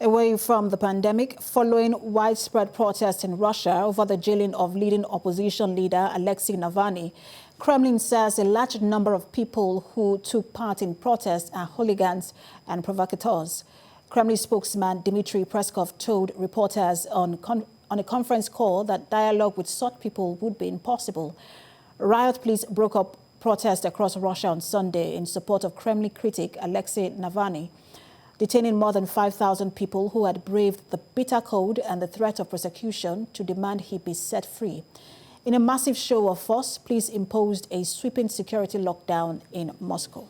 Away from the pandemic, following widespread protests in Russia over the jailing of leading opposition leader Alexei Navalny, Kremlin says a large number of people who took part in protests are hooligans and provocateurs. Kremlin spokesman Dmitry Peskov told reporters on a conference call that dialogue with such people would be impossible. Riot police broke up protests across Russia on Sunday in support of Kremlin critic Alexei Navalny, detaining more than 5,000 people who had braved the bitter cold and the threat of prosecution to demand he be set free. In a massive show of force, police imposed a sweeping security lockdown in Moscow.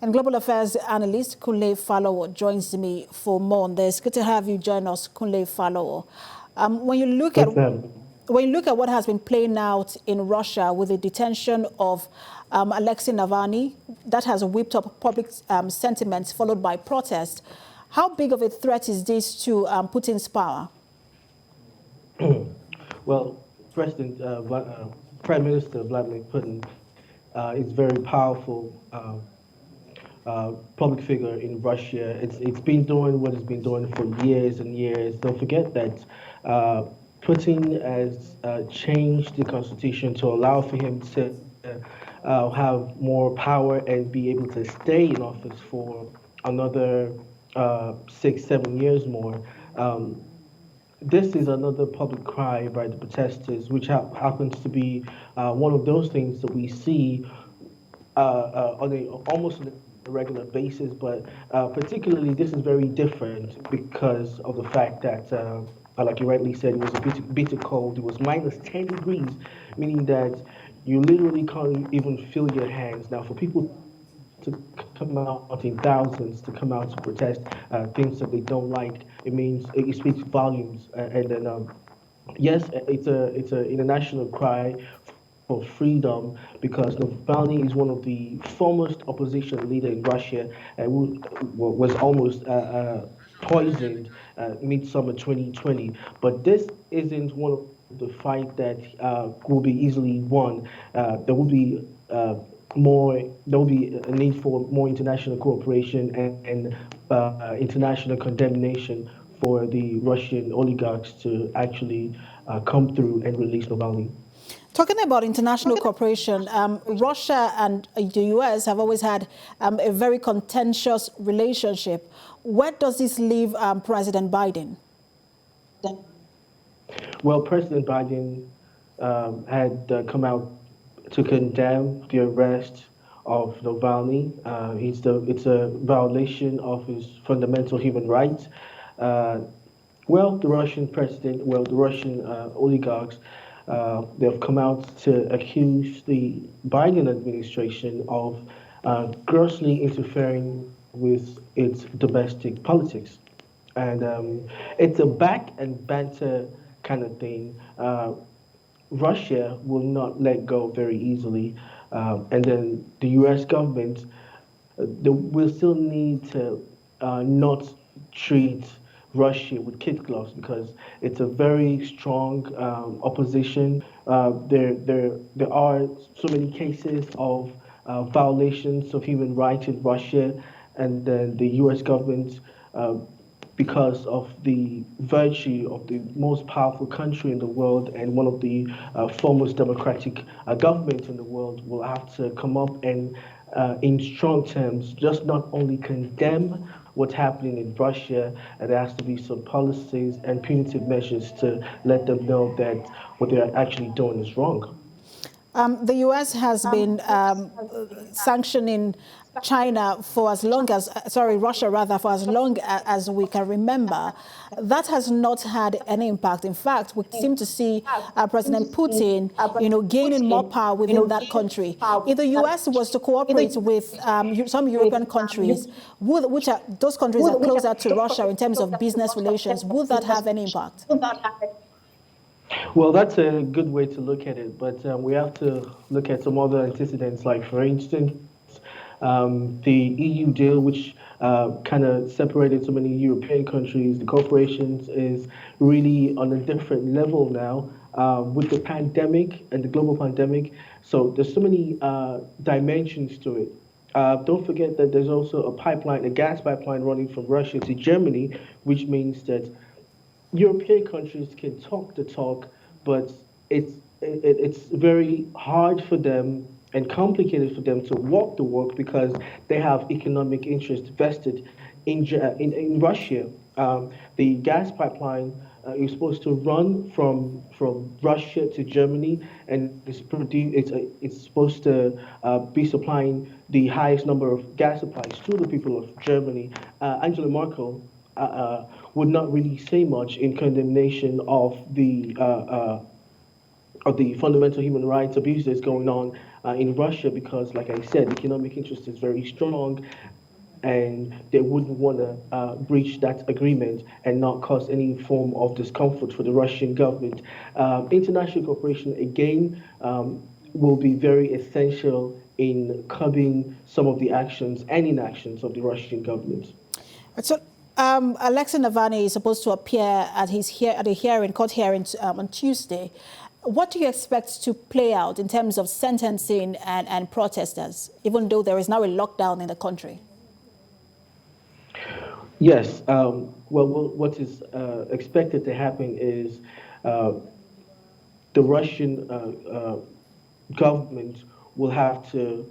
And global affairs analyst Kunle Falowo joins me for more on this. Good to have you join us, Kunle Falowo. When you look at what has been playing out in Russia with the detention of Alexei Navalny, that has whipped up public sentiments followed by protests. How big of a threat is this to Putin's power? Well, Prime Minister Vladimir Putin is very powerful public figure in Russia. It's been doing what it's been doing for years and years. Don't forget that Putin has changed the constitution to allow for him to have more power and be able to stay in office for another 6-7 years more. This is another public cry by the protesters, which happens to be one of those things that we see on almost a regular basis, but particularly this is very different because of the fact that, like you rightly said, it was a bitter cold. It was -10 degrees, meaning that you literally can't even feel your hands. Now, for people to come out in thousands to come out to protest things that they don't like, it speaks volumes. And then, yes, it's an international cry for freedom because Navalny is one of the foremost opposition leader in Russia who was almost poisoned midsummer 2020. But this isn't one of the fight that will be easily won. There will be a need for more international cooperation and international condemnation for the Russian oligarchs to actually come through and release Navalny. Talking about international cooperation, Russia and the U.S. have always had a very contentious relationship. Where does this leave President Biden? Well, President Biden had come out to condemn the arrest of Navalny. It's a violation of his fundamental human rights. The Russian oligarchs, they have come out to accuse the Biden administration of grossly interfering with its domestic politics. And it's a back and banter kind of thing. Russia will not let go very easily. And then the U.S. government will still need to not treat Russia with kid gloves because it's a very strong opposition. There are so many cases of violations of human rights in Russia, and then the U.S. government, because of the virtue of the most powerful country in the world and one of the foremost democratic governments in the world, will have to come up and, in strong terms, just not only condemn what's happening in Russia, and there has to be some policies and punitive measures to let them know that what they're actually doing is wrong. The U.S. has been sanctioning China for as long as, Russia rather, for as long as we can remember. That has not had any impact. In fact, we seem to see President Putin, gaining more power within that country. If the U.S. was to cooperate with some European countries, those countries are closer to Russia in terms of business relations, would that have any impact? Well, that's a good way to look at it, but we have to look at some other antecedents, like, for instance, the EU deal, which kind of separated so many European countries, the corporations, is really on a different level now with the pandemic and the global pandemic. So there's so many dimensions to it. Don't forget that there's also a pipeline, a gas pipeline running from Russia to Germany, which means that European countries can talk the talk, but it's very hard for them and complicated for them to walk the walk because they have economic interest vested in Russia. The gas pipeline is supposed to run from Russia to Germany, and it's supposed to be supplying the highest number of gas supplies to the people of Germany. Angela Merkel would not really say much in condemnation of the fundamental human rights abuses going on in Russia because, like I said, economic interest is very strong, and they wouldn't want to breach that agreement and not cause any form of discomfort for the Russian government. International cooperation, again, will be very essential in curbing some of the actions and inactions of the Russian government. So, Alexei Navalny is supposed to appear at a court hearing on Tuesday. What do you expect to play out in terms of sentencing and protesters, even though there is now a lockdown in the country? Yes. What is expected to happen is uh, the Russian government will have to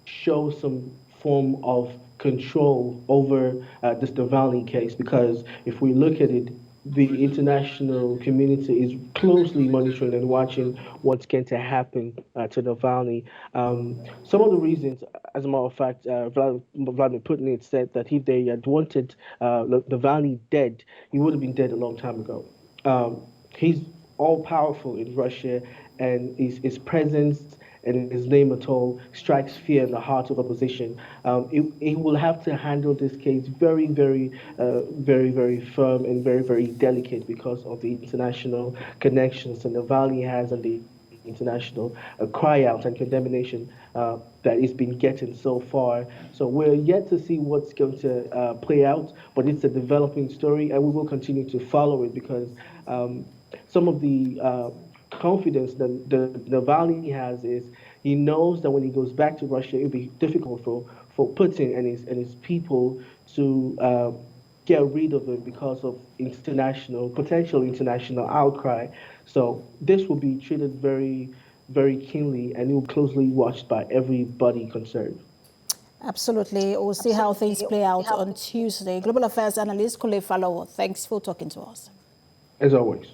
show some form of control over this Navalny case because if we look at it, the international community is closely monitoring and watching what's going to happen to Navalny. Some of the reasons, as a matter of fact, Vladimir Putin had said that if they had wanted Navalny dead, he would have been dead a long time ago. He's all powerful in Russia, and his presence and his name at all strikes fear in the heart of opposition. He will have to handle this case very firm and very delicate because of the international connections that Navalny has and the international cry out and condemnation that he's been getting so far. So we're yet to see what's going to play out, but it's a developing story, and we will continue to follow it because some of the confidence that Navalny has is he knows that when he goes back to Russia, it'll be difficult for Putin and his people to get rid of him because of potential international outcry. So this will be treated very keenly, and it will be closely watched by everybody concerned. Absolutely. We'll see how things play out on Tuesday. Global Affairs analyst Kunle Falowo, thanks for talking to us. As always.